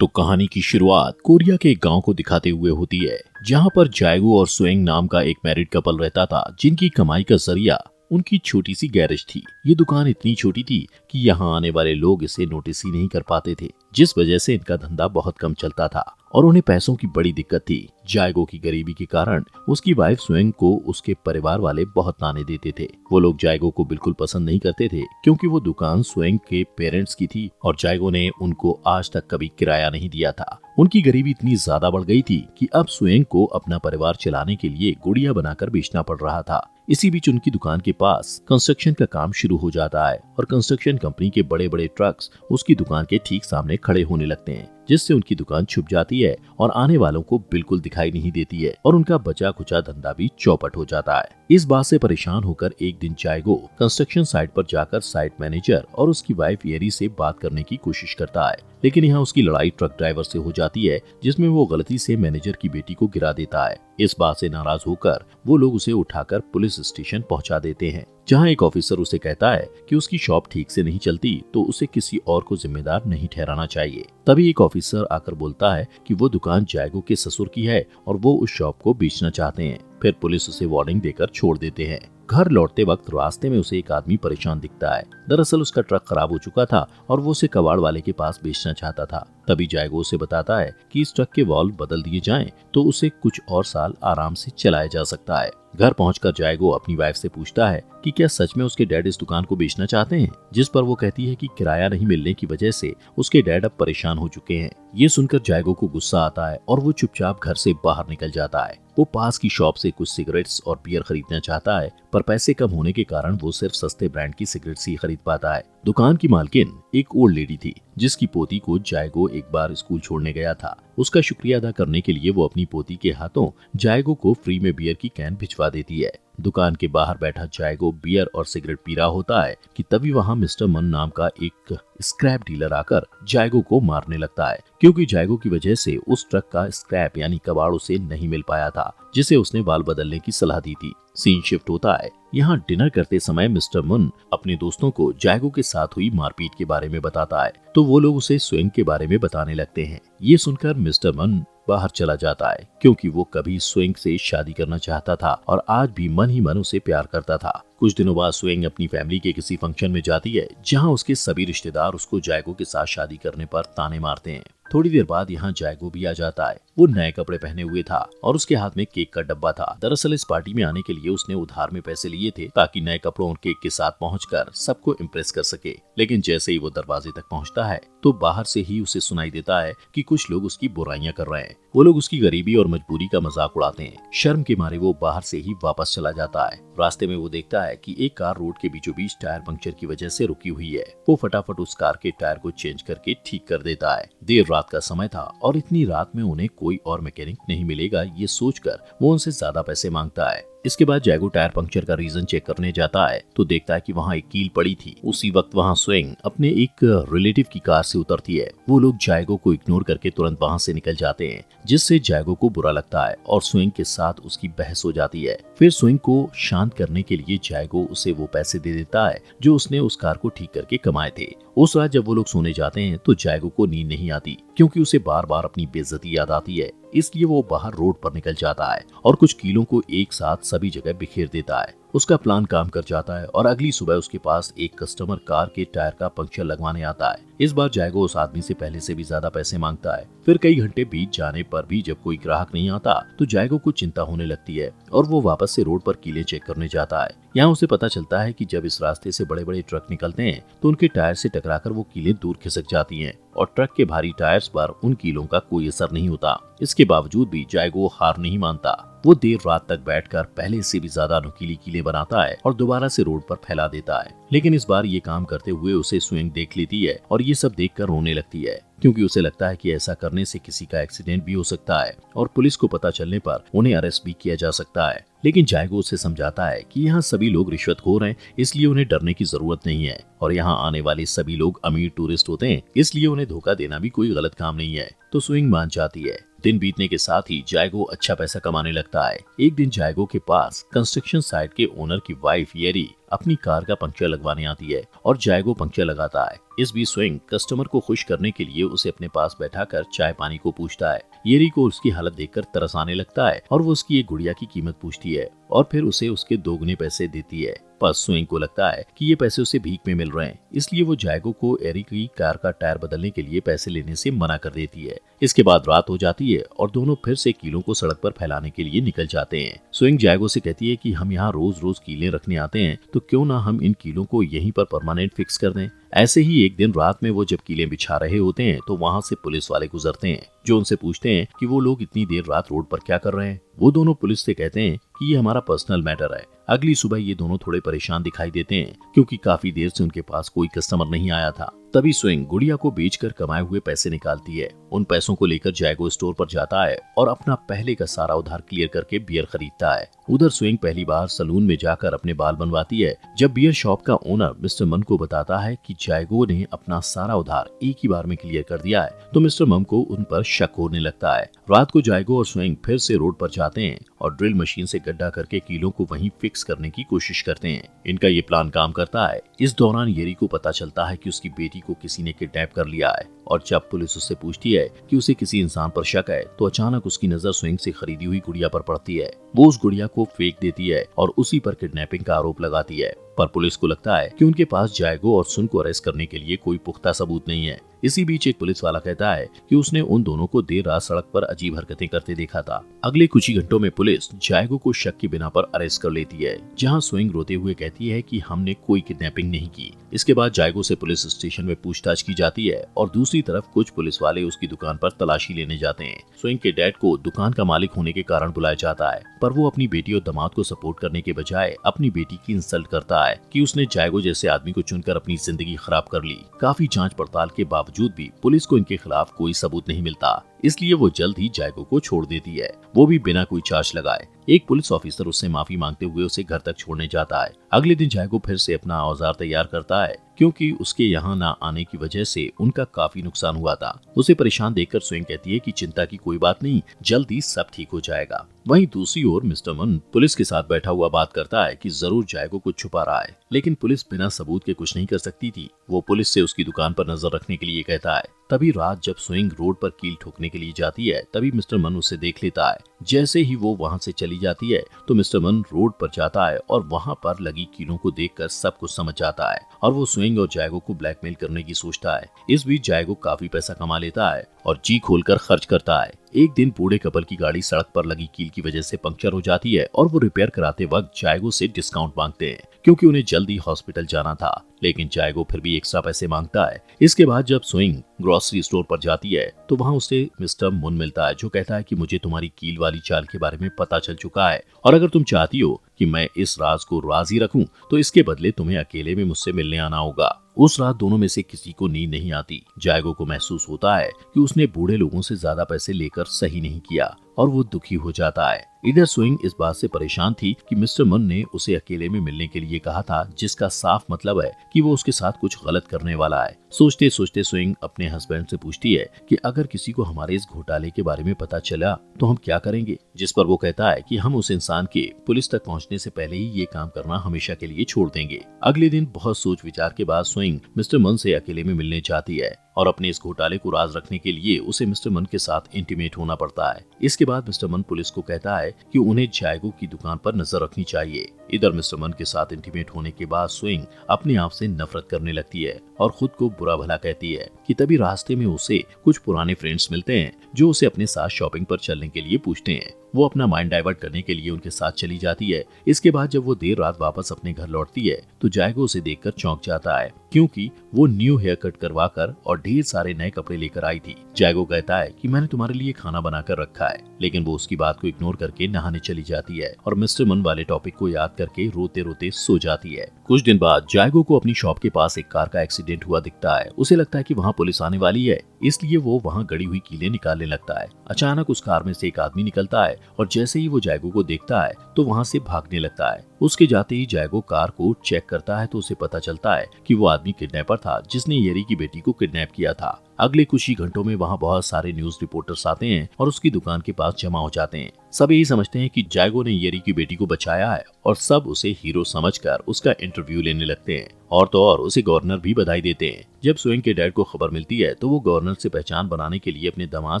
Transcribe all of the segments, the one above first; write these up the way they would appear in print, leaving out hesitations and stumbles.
तो कहानी की शुरुआत कोरिया के एक गांव को दिखाते हुए होती है, जहां पर जायगो और सुएंग नाम का एक मैरिड कपल रहता था, जिनकी कमाई का जरिया उनकी छोटी सी गैरेज थी। ये दुकान इतनी छोटी थी कि यहाँ आने वाले लोग इसे नोटिस ही नहीं कर पाते थे, जिस वजह से इनका धंधा बहुत कम चलता था और उन्हें पैसों की बड़ी दिक्कत थी। जायगो की गरीबी के कारण उसकी वाइफ सुएंग को उसके परिवार वाले बहुत ताने देते थे। वो लोग जायगो को बिल्कुल पसंद नहीं करते थे, क्योंकि वो दुकान सुएंग के पेरेंट्स की थी और जायगो ने उनको आज तक कभी किराया नहीं दिया था। उनकी गरीबी इतनी ज्यादा बढ़ गई थी कि अब सुएंग को अपना परिवार चलाने के लिए गुड़िया बनाकर बेचना पड़ रहा था। इसी बीच उनकी दुकान के पास कंस्ट्रक्शन का काम शुरू हो जाता है और कंस्ट्रक्शन कंपनी के बड़े बड़े ट्रक्स उसकी दुकान के ठीक सामने खड़े होने लगते हैं, जिससे उनकी दुकान छुप जाती है और आने वालों को बिल्कुल दिखाई नहीं देती है और उनका बचा खुचा धंधा भी चौपट हो जाता है। इस बात से परेशान होकर एक दिन जायगो कंस्ट्रक्शन साइट पर जाकर साइट मैनेजर और उसकी वाइफ येरी से बात करने की कोशिश करता है, लेकिन यहाँ उसकी लड़ाई ट्रक ड्राइवर से हो जाती है, जिसमें वो गलती से मैनेजर की बेटी को गिरा देता है। इस बात से नाराज होकर वो लोग उसे उठाकर पुलिस स्टेशन पहुंचा देते हैं, जहां एक ऑफिसर उसे कहता है कि उसकी शॉप ठीक से नहीं चलती तो उसे किसी और को जिम्मेदार नहीं ठहराना चाहिए। तभी एक ऑफिसर आकर बोलता है कि वो दुकान जायगो के ससुर की है और वो उस शॉप को बेचना चाहते हैं। फिर पुलिस उसे वार्निंग देकर छोड़ देते हैं। घर लौटते वक्त रास्ते में उसे एक आदमी परेशान दिखता है। दरअसल उसका ट्रक खराब हो चुका था और वो उसे कबाड़ वाले के पास बेचना चाहता था। तभी जायगो उसे बताता है कि इस ट्रक के वॉल्व बदल दिए जाएं तो उसे कुछ और साल आराम से चलाया जा सकता है। घर पहुंचकर जायगो अपनी वाइफ से पूछता है कि क्या सच में उसके डैड इस दुकान को बेचना चाहते हैं, जिस पर वो कहती है कि किराया नहीं मिलने की वजह से उसके डैड अब परेशान हो चुके हैं। ये सुनकर जायगो को गुस्सा आता है और वो चुपचाप घर से बाहर निकल जाता है। वो पास की शॉप से कुछ सिगरेट्स और बियर खरीदना चाहता है, पर पैसे कम होने के कारण वो सिर्फ सस्ते ब्रांड की सिगरेट्स ही खरीद पाता है। दुकान की मालकिन एक ओल्ड लेडी थी, जिसकी पोती को जायगो एक बार स्कूल छोड़ने गया था। उसका शुक्रिया अदा करने के लिए वो अपनी पोती के हाथों जायगो को फ्री में बियर की कैन भिजवा देती है। दुकान के बाहर बैठा जायगो बियर और सिगरेट पी रहा होता है कि तभी वहाँ मिस्टर मन नाम का एक स्क्रैप डीलर आकर जायगो को मारने लगता है, क्योंकि जायगो की वजह से उस ट्रक का स्क्रैप यानी कबाड़ उसे नहीं मिल पाया था, जिसे उसने बाल बदलने की सलाह दी थी। सीन शिफ्ट होता है। यहाँ डिनर करते समय मिस्टर मुन अपने दोस्तों को जायगो के साथ हुई मारपीट के बारे में बताता है, तो वो लोग उसे सुएंग के बारे में बताने लगते हैं। ये सुनकर मिस्टर मुन बाहर चला जाता है, क्योंकि वो कभी सुएंग से शादी करना चाहता था और आज भी मन ही मन उसे प्यार करता था। कुछ दिनों बाद सुएंग अपनी फैमिली के किसी फंक्शन में जाती है, जहां उसके सभी रिश्तेदार उसको जायगो के साथ शादी करने पर ताने मारते हैं। थोड़ी देर बाद यहाँ जायगो भी आ जाता है। वो नए कपड़े पहने हुए था और उसके हाथ में केक का डब्बा था। दरअसल इस पार्टी में आने के लिए उसने उधार में पैसे लिए थे, ताकि नए कपड़ों और केक के साथ पहुंचकर सबको इम्प्रेस कर सके। लेकिन जैसे ही वो दरवाजे तक पहुंचता है तो बाहर से ही उसे सुनाई देता है कि कुछ लोग उसकी बुराइयां कर रहे हैं। वो लोग उसकी गरीबी और मजबूरी का मजाक उड़ाते हैं। शर्म के मारे वो बाहर से ही वापस चला जाता है। रास्ते में वो देखता है कि एक कार रोड के बीचों बीच टायर पंक्चर की वजह से रुकी हुई है। वो फटाफट उस कार के टायर को चेंज करके ठीक कर देता है। देर रात का समय था और इतनी रात में उन्हें कोई और मैकेनिक नहीं मिलेगा, ये सोचकर वो उनसे ज्यादा पैसे मांगता है। इसके बाद जायगो टायर पंक्चर का रीजन चेक करने जाता है तो देखता है कि वहाँ एक कील पड़ी थी। उसी वक्त वहाँ सुएंग अपने एक रिलेटिव की कार से उतरती है। वो लोग जायगो को इग्नोर करके तुरंत वहाँ से निकल जाते हैं, जिससे जायगो को बुरा लगता है और सुएंग के साथ उसकी बहस हो जाती है। फिर सुएंग को शांत करने के लिए जायगो उसे वो पैसे दे देता है जो उसने उस कार को ठीक करके कमाए थे। उस रात जब वो लोग सोने जाते हैं तो जायगो को नींद नहीं आती, क्योंकि उसे बार बार अपनी बेइज्जती याद आती है। इसलिए वो बाहर रोड पर निकल जाता है और कुछ कीलों को एक साथ सभी जगह बिखेर देता है। उसका प्लान काम कर जाता है और अगली सुबह उसके पास एक कस्टमर कार के टायर का पंक्चर लगवाने आता है। इस बार जायगो उस आदमी से पहले से भी ज्यादा पैसे मांगता है। फिर कई घंटे बीत जाने पर भी जब कोई ग्राहक नहीं आता तो जायगो को चिंता होने लगती है और वो वापस से रोड पर कीलें चेक करने जाता है। यहाँ उसे पता चलता है कि जब इस रास्ते से बड़े बड़े ट्रक निकलते हैं तो उनके टायर से टकराकर वो कीलें दूर खिसक जाती हैं और ट्रक के भारी टायर्स पर उन कीलों का कोई असर नहीं होता। इसके बावजूद भी जायगो हार नहीं मानता। वो देर रात तक बैठकर पहले से भी ज्यादा नुकीली कीलें बनाता है और दोबारा से रोड पर फैला देता है। लेकिन इस बार ये काम करते हुए उसे सुएंग देख लेती है और ये सब देखकर रोने लगती है, क्योंकि उसे लगता है कि ऐसा करने से किसी का एक्सीडेंट भी हो सकता है और पुलिस को पता चलने पर उन्हें अरेस्ट भी किया जा सकता है। लेकिन जायगो उसे समझाता है कि यहाँ सभी लोग रिश्वतखोर हैं, इसलिए उन्हें डरने की जरूरत नहीं है और यहाँ आने वाले सभी लोग अमीर टूरिस्ट होते हैं, इसलिए उन्हें धोखा देना भी कोई गलत काम नहीं है। तो सुएंग मान जाती है। दिन बीतने के साथ ही जायगो अच्छा पैसा कमाने लगता है। एक दिन जायगो के पास कंस्ट्रक्शन साइट के ओनर की वाइफ येरी अपनी कार का पंक्चर लगवाने आती है और जायगो पंक्चर लगाता है। इस बीच स्विंग कस्टमर को खुश करने के लिए उसे अपने पास बैठाकर चाय पानी को पूछता है। येरी को उसकी हालत देखकर तरस आने लगता है और वो उसकी एक गुड़िया की कीमत पूछती है और फिर उसे उसके दोगुने पैसे देती है। पर स्विंग को लगता है कि ये पैसे उसे भीख में मिल रहे हैं, इसलिए वो जायगो को एरी की कार का टायर बदलने के लिए पैसे लेने से मना कर देती है। इसके बाद रात हो जाती है और दोनों फिर से कीलों को सड़क पर फैलाने के लिए निकल जाते हैं। स्विंग जायगो से कहती है कि हम यहाँ रोज रोज कीलें रखने आते हैं, तो क्यों ना हम इन कीलों को यहीं पर परमानेंट फिक्स कर दें। ऐसे ही एक दिन रात में वो जब कीलें बिछा रहे होते हैं तो वहाँ से पुलिस वाले गुजरते हैं, जो उनसे पूछते हैं कि वो लोग इतनी देर रात रोड पर क्या कर रहे हैं। वो दोनों पुलिस से कहते हैं कि ये हमारा पर्सनल मैटर है। अगली सुबह ये दोनों थोड़े परेशान दिखाई देते हैं क्योंकि काफी देर से उनके पास कोई कस्टमर नहीं आया था। तभी स्विंग गुड़िया को बेचकर कमाए हुए पैसे निकालती है। उन पैसों को लेकर जायगो स्टोर पर जाता है और अपना पहले का सारा उधार क्लियर करके बियर खरीदता है। उधर स्विंग पहली बार सलून में जाकर अपने बाल बनवाती है। जब बियर शॉप का ओनर मिस्टर मन को बताता है कि जायगो ने अपना सारा उधार एक ही बार में क्लियर कर दिया है, तो मिस्टर मम को उन पर शक होने लगता है। रात को जायगो और स्विंग फिर से रोड पर जाते हैं और ड्रिल मशीन से गड्ढा करके कीलों को वहीं फिक्स करने की कोशिश करते हैं। इनका ये प्लान काम करता है। इस दौरान येरी को पता चलता है कि उसकी बेटी को किसी ने किडनैप कर लिया है और जब पुलिस उससे पूछती है कि उसे किसी इंसान पर शक है, तो अचानक उसकी नजर स्विंग से खरीदी हुई गुड़िया पर पड़ती है। वो उस गुड़िया को फेंक देती है और उसी पर किडनैपिंग का आरोप लगाती है। पर पुलिस को लगता है कि उनके पास जायगो और सुन को अरेस्ट करने के लिए कोई पुख्ता सबूत नहीं है। इसी बीच एक पुलिस वाला कहता है कि उसने उन दोनों को देर रात सड़क पर अजीब हरकतें करते देखा था। अगले कुछ ही घंटों में पुलिस जायगो को शक की बिना पर अरेस्ट कर लेती है, जहां स्विंग रोते हुए कहती है कि हमने कोई किडनैपिंग नहीं की। इसके बाद जायगो से पुलिस स्टेशन में पूछताछ की जाती है और दूसरी तरफ कुछ पुलिस वाले उसकी दुकान पर तलाशी लेने जाते हैं। स्विंग के डैड को दुकान का मालिक होने के कारण बुलाया जाता है, पर वो अपनी बेटी और दामाद को सपोर्ट करने के बजाय अपनी बेटी की इंसल्ट करता है कि उसने जायगो जैसे आदमी को चुनकर अपनी जिंदगी खराब कर ली। काफी जांच पड़ताल के बावजूद भी पुलिस को इनके खिलाफ कोई सबूत नहीं मिलता, इसलिए वो जल्द ही जायगो को छोड़ देती है, वो भी बिना कोई चार्ज लगाए। एक पुलिस ऑफिसर उससे माफी मांगते हुए उसे घर तक छोड़ने जाता है। अगले दिन जायगो फिर से अपना औजार तैयार करता है, क्योंकि उसके यहाँ न आने की वजह से उनका काफी नुकसान हुआ था। उसे परेशान देखकर स्विंग कहती है कि चिंता की कोई बात नहीं, जल्दी सब ठीक हो जाएगा। वहीं दूसरी ओर मिस्टर मन पुलिस के साथ बैठा हुआ बात करता है कि जरूर जायगो कुछ छुपा रहा है, लेकिन पुलिस बिना सबूत के कुछ नहीं कर सकती थी। वो पुलिस से उसकी दुकान पर नजर रखने के लिए कहता है। तभी रात जब स्विंग रोड पर कील ठोकने के लिए जाती है, तभी मिस्टर मन उसे देख लेता है। जैसे ही वो वहाँ से चली जाती है तो मिस्टर मन रोड पर जाता है और वहाँ पर लगी कीलों को देखकर सब कुछ समझ जाता है और वो स्विंग और जायगो को ब्लैकमेल करने की सोचता है। इस बीच जायगो काफी पैसा कमा लेता है और जी खोलकर खर्च करता है। एक दिन बूढ़े कपल की गाड़ी सड़क पर लगी कील की वजह से पंक्चर हो जाती है और वो रिपेयर कराते वक्त जायगो से डिस्काउंट मांगते हैं, क्योंकि उन्हें जल्दी हॉस्पिटल जाना था, लेकिन जायगो फिर भी एक्स्ट्रा पैसे मांगता है। इसके बाद जब स्विंग ग्रोसरी स्टोर पर जाती है तो वहाँ उसे मिस्टर मुन मिलता है, जो कहता है कि मुझे तुम्हारी कील वाली चाल के बारे में पता चल चुका है और अगर तुम चाहती हो कि मैं इस राज को राज ही रखूं, तो इसके बदले तुम्हें अकेले में मुझसे मिलने आना होगा। उस रात दोनों में से किसी को नींद नहीं आती। जायगो को महसूस होता है कि उसने बूढ़े लोगों से ज्यादा पैसे लेकर सही नहीं किया और वो दुखी हो जाता है। इधर स्विंग इस बात से परेशान थी कि मिस्टर मन ने उसे अकेले में मिलने के लिए कहा था, जिसका साफ मतलब है कि वो उसके साथ कुछ गलत करने वाला है। सोचते सोचते स्विंग अपने हस्बैंड से पूछती है कि अगर किसी को हमारे इस घोटाले के बारे में पता चला तो हम क्या करेंगे, जिस पर वो कहता है कि हम उस इंसान के पुलिस तक पहुंचने से पहले ही ये काम करना हमेशा के लिए छोड़ देंगे। अगले दिन बहुत सोच विचार के बाद स्विंग मिस्टर मन से अकेले में मिलने जाती है और अपने इस घोटाले को राज रखने के लिए उसे मिस्टर मन के साथ इंटीमेट होना पड़ता है। इसके बाद मिस्टर मन पुलिस को कहता है कि उन्हें जायगो की दुकान पर नजर रखनी चाहिए। इधर मिस्टर मन के साथ इंटीमेट होने के बाद स्विंग अपने आप से नफरत करने लगती है और खुद को बुरा भला कहती है कि तभी रास्ते में उसे कुछ पुराने फ्रेंड्स मिलते हैं, जो उसे अपने साथ शॉपिंग पर चलने के लिए पूछते हैं। वो अपना माइंड डाइवर्ट करने के लिए उनके साथ चली जाती है। इसके बाद जब वो देर रात वापस अपने घर लौटती है तो जायगो उसे देखकर चौंक जाता है, क्योंकि वो न्यू हेयर कट करवाकर और ढेर सारे नए कपड़े लेकर आई थी। जायगो कहता है कि मैंने तुम्हारे लिए खाना बनाकर रखा है, लेकिन वो उसकी बात को इग्नोर करके नहाने चली जाती है और मिस्टर मन वाले टॉपिक को याद करके रोते रोते सो जाती है। कुछ दिन बाद जायगो को अपनी शॉप के पास एक कार का एक्सीडेंट हुआ दिखता है। उसे लगता है कि वहाँ पुलिस आने वाली है, इसलिए वो वहाँ गड़ी हुई कीलें निकालने लगता है। अचानक उस कार में से एक आदमी निकलता है और जैसे ही वो जायगो को देखता है तो वहाँ से भागने लगता है। उसके जाते ही जायगो कार को चेक करता है तो उसे पता चलता है कि वो आदमी किडनैपर था, जिसने येरी की बेटी को किडनैप किया था। अगले कुछ ही घंटों में वहाँ बहुत सारे न्यूज रिपोर्टर्स आते हैं और उसकी दुकान के पास जमा हो जाते हैं। सब यही समझते हैं कि जायगो ने येरी की बेटी को बचाया है और सब उसे हीरो समझकर उसका इंटरव्यू लेने लगते हैं। और तो और उसे गवर्नर भी बधाई देते हैं। जब स्वेंग के डैड को खबर मिलती है तो वो गवर्नर से पहचान बनाने के लिए अपने दामाद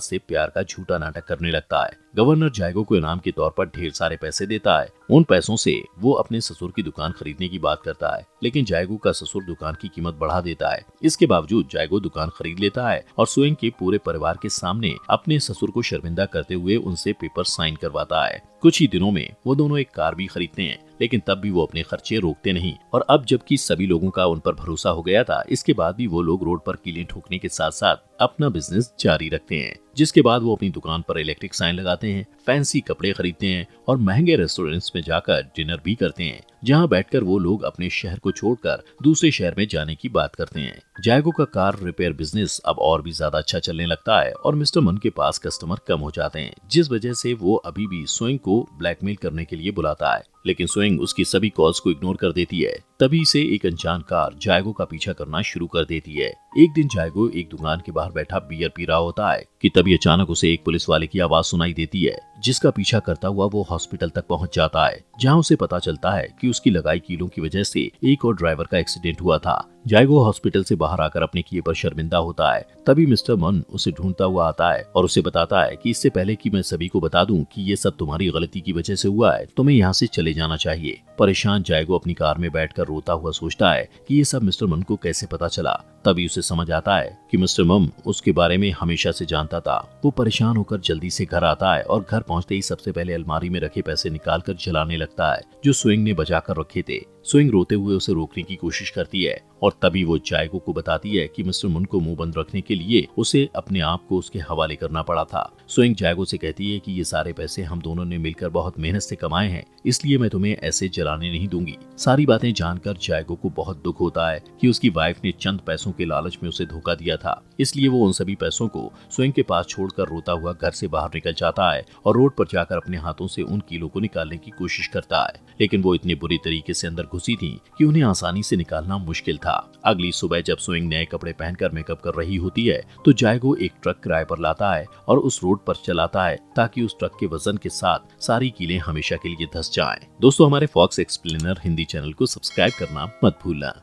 से प्यार का झूठा नाटक करने लगता है। गवर्नर जायगो को इनाम के तौर पर ढेर सारे पैसे देता है। उन पैसों से वो अपने ससुर की दुकान खरीदने की बात करता है, लेकिन जायगो का ससुर दुकान की कीमत बढ़ा देता है। इसके बावजूद जायगो दुकान खरीद लेता है और स्वेंग के पूरे परिवार के सामने अपने ससुर को शर्मिंदा करते हुए उनसे पेपर साइन करवाता है। कुछ ही दिनों में वो दोनों एक कार भी खरीदते हैं, लेकिन तब भी वो अपने खर्चे रोकते नहीं। और अब जबकि सभी लोगों का उन पर भरोसा हो गया था, इसके बाद भी वो लोग रोड पर कीलें ठोकने के साथ साथ अपना बिजनेस जारी रखते हैं। जिसके बाद वो अपनी दुकान पर इलेक्ट्रिक साइन लगाते हैं, फैंसी कपड़े खरीदते हैं और महंगे रेस्टोरेंट्स में जाकर डिनर भी करते हैं, जहां बैठकर वो लोग अपने शहर को छोड़कर दूसरे शहर में जाने की बात करते हैं। जायगो का कार रिपेयर बिजनेस अब और भी ज्यादा अच्छा चलने लगता है और मिस्टर मन के पास कस्टमर कम हो जाते हैं, जिस वजह से वो अभी भी स्वेंग को ब्लैकमेल करने के लिए बुलाता है। लेकिन स्वेंग उसकी सभी कॉल्स को इग्नोर कर देती है। तभी से एक अनजान कार जायगो का पीछा करना शुरू कर देती है। एक दिन जायगो एक दुकान के बाहर बैठा बियर पी रहा होता है कि तभी अचानक उसे एक पुलिस वाले की आवाज सुनाई देती है, जिसका पीछा करता हुआ वो हॉस्पिटल तक पहुंच जाता है, जहां उसे पता चलता है कि उसकी लगाई कीलों की वजह से एक और ड्राइवर का एक्सीडेंट हुआ था। जायगो हॉस्पिटल से बाहर आकर अपने किए पर शर्मिंदा होता है। तभी मिस्टर मन उसे ढूंढता हुआ आता है और उसे बताता है कि इससे पहले कि मैं सभी को बता दूं कि ये सब तुम्हारी गलती की वजह से हुआ है, तुम्हें यहाँ से चले जाना चाहिए। परेशान जायगो अपनी कार में बैठकर रोता हुआ सोचता है कि ये सब मिस्टर मन को कैसे पता चला। तभी उसे समझ आता है कि मिस्टर मम उसके बारे में हमेशा से जानता था। वो परेशान होकर जल्दी से घर आता है और घर पहुंचते ही सबसे पहले अलमारी में रखे पैसे निकालकर जलाने लगता है, जो स्वेंग ने बचा कर रखे थे। स्वेंग रोते हुए उसे रोकने की कोशिश करती है और तभी वो जायगो को बताती है कि मिस्टर मुन को मुंह बंद रखने के लिए उसे अपने आप को उसके हवाले करना पड़ा था। स्वेंग जायगो से कहती है कि ये सारे पैसे हम दोनों ने मिलकर बहुत मेहनत से कमाए हैं, इसलिए मैं तुम्हें ऐसे जलाने नहीं दूंगी। सारी बातें जानकर जायगो को बहुत दुख होता है कि उसकी वाइफ ने चंद पैसों के लालच में उसे धोखा दिया था। इसलिए वो उन सभी पैसों को स्वेंग के पास छोड़कर रोता हुआ घर से बाहर निकल जाता है और रोड पर जाकर अपने हाथों से उन कीलों को निकालने की कोशिश करता है, लेकिन वो इतने बुरी तरीके से अंदर घुसी थी कि उन्हें आसानी से निकालना मुश्किल था। अगली सुबह जब स्वेंग नए कपड़े पहनकर मेकअप कर रही होती है तो जायगो एक ट्रक किराए पर लाता है और उस रोड पर चलाता है ताकि उस ट्रक के वजन के साथ सारी कीलें हमेशा के लिए धंस जाएं। दोस्तों, हमारे फॉक्स एक्सप्लेनर हिंदी चैनल को सब्सक्राइब करना मत भूलना।